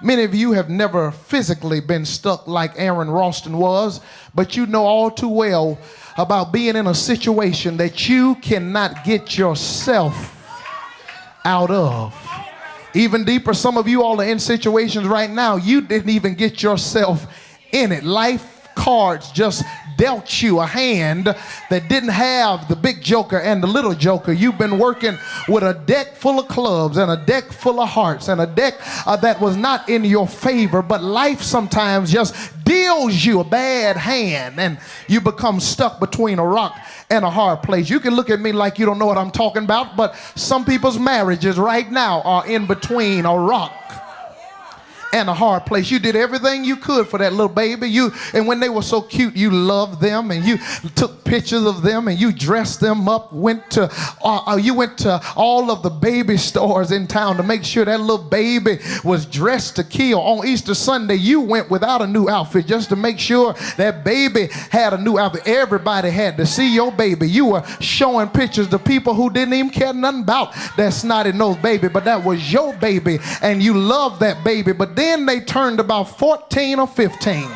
Many of you have never physically been stuck like Aaron Ralston was, but you know all too well about being in a situation that you cannot get yourself out of. Even deeper, some of you all are in situations right now you didn't even get yourself in it. Life cards just dealt you a hand that didn't have the big joker and the little joker. You've been working with a deck full of clubs and a deck full of hearts and a deck that was not in your favor, but life sometimes just deals you a bad hand and you become stuck between a rock and a hard place. You can look at me like you don't know what I'm talking about, but some people's marriages right now are in between a rock and a hard place. You did everything you could for that little baby. And when they were so cute, you loved them and you took pictures of them and you dressed them up. You went to all of the baby stores in town to make sure that little baby was dressed to kill. On Easter Sunday, you went without a new outfit just to make sure that baby had a new outfit. Everybody had to see your baby. You were showing pictures to people who didn't even care nothing about that snotty-nosed baby, but that was your baby and you loved that baby. But then they turned about 14 or 15.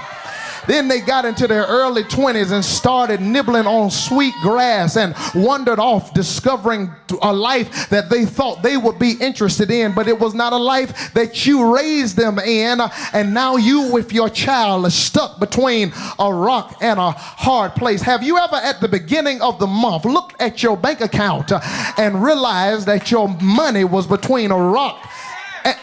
Then they got into their early 20s and started nibbling on sweet grass and wandered off, discovering a life that they thought they would be interested in, but it was not a life that you raised them in. And now you with your child are stuck between a rock and a hard place. Have you ever at the beginning of the month looked at your bank account and realized that your money was between a rock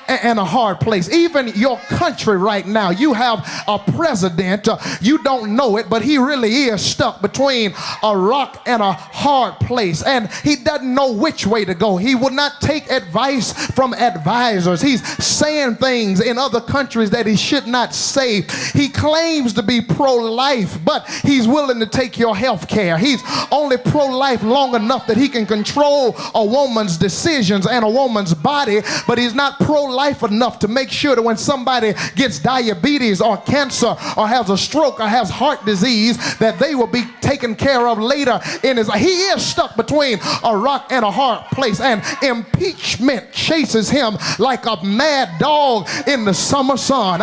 and a hard place? Even your country right now, you have a president, you don't know it, but he really is stuck between a rock and a hard place, and he doesn't know which way to go. He will not take advice from advisors. He's saying things in other countries that he should not say. He claims to be pro-life, but he's willing to take your health care. He's only pro-life long enough that he can control a woman's decisions and a woman's body, but he's not pro-life enough to make sure that when somebody gets diabetes or cancer or has a stroke or has heart disease, that they will be taken care of later in his life. He is stuck between a rock and a hard place, and impeachment chases him like a mad dog in the summer sun.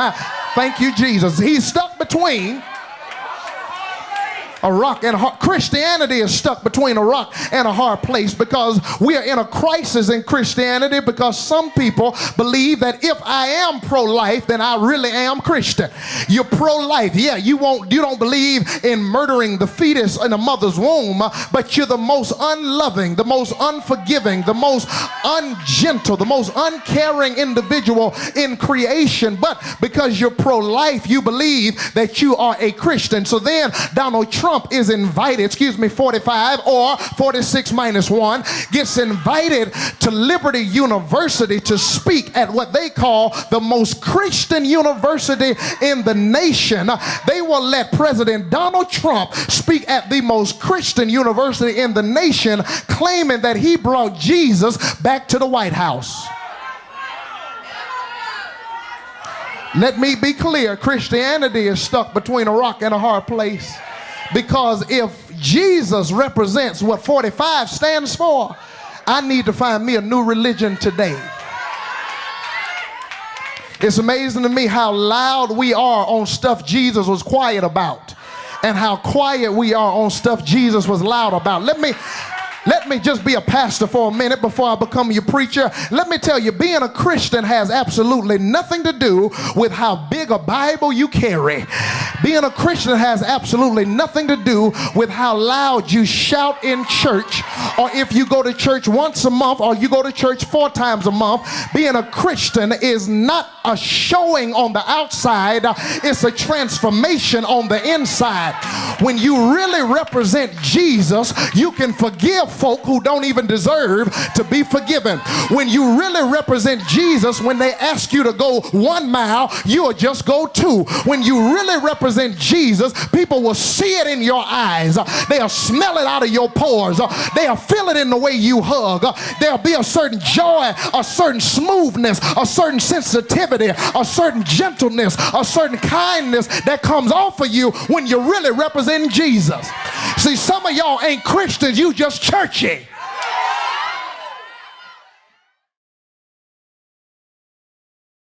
Thank you, Jesus. He's stuck between a rock and a hard. Christianity is stuck between a rock and a hard place because we are in a crisis in Christianity, because some people believe that if I am pro-life, then I really am Christian. You're pro-life, yeah, you don't believe in murdering the fetus in a mother's womb, but you're the most unloving, the most unforgiving, the most ungentle, the most uncaring individual in creation. But because you're pro-life, you believe that you are a Christian. So then Donald Trump is invited, 45 or 46 minus 1, gets invited to Liberty University to speak at what they call the most Christian university in the nation. They will let President Donald Trump speak at the most Christian university in the nation, claiming that he brought Jesus back to the White House. Let me be clear, Christianity is stuck between a rock and a hard place. Because if Jesus represents what 45 stands for, I need to find me a new religion today. It's amazing to me how loud we are on stuff Jesus was quiet about, and how quiet we are on stuff Jesus was loud about. Let me just be a pastor for a minute before I become your preacher. Let me tell you, being a Christian has absolutely nothing to do with how big a Bible you carry. Being a Christian has absolutely nothing to do with how loud you shout in church, or if you go to church once a month or you go to church 4 times a month. Being a Christian is not a showing on the outside, it's a transformation on the inside. When you really represent Jesus, you can forgive folk who don't even deserve to be forgiven. When you really represent Jesus, when they ask you to go 1 mile, you'll just go 2. When you really represent Jesus, people will see it in your eyes. They'll smell it out of your pores. They'll feel it in the way you hug. There'll be a certain joy, a certain smoothness, a certain sensitivity, a certain gentleness, a certain kindness that comes off of you when you're really representing Jesus. See, some of y'all ain't Christians, you just churchy.